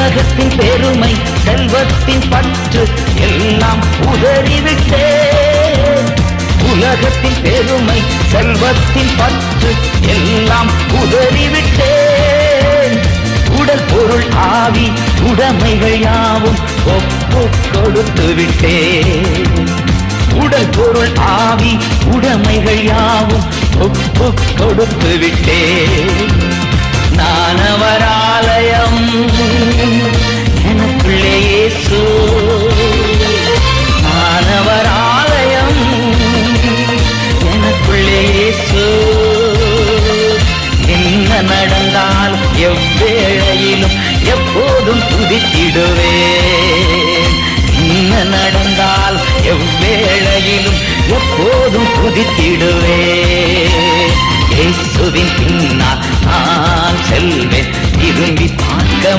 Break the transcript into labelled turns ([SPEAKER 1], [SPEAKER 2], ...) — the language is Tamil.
[SPEAKER 1] உலகத்தின் பெருமை செல்வத்தின் பற்று எல்லாம் உதறிவிட்டேன். உலகத்தின் பெருமை செல்வத்தின் பற்று எல்லாம் உதறிவிட்டேன். உடல் பொருள் ஆவி உடைமைகள் யாவும் ஒப்பு கொடுத்து விட்டேன். உடல் பொருள் ஆவி உடைமைகள் யாவும் ஒப்பு கொடுத்து விட்டேன். நான் அவர் ஆலயம், எனக்குள்ளே இயேசு. நான் அவர் ஆலயம், எனக்குள்ளே இயேசு. என்ன நடந்தால் எவ்வேளையிலும் எப்போதும் துதித்திடுவேன். என்ன நடந்தால் எவ்வேளையிலும் எப்போதும் துதித்திடுவேன். இயேசுவின் பின்னால் நான் செல்வேன், திரும்பி பார்க்க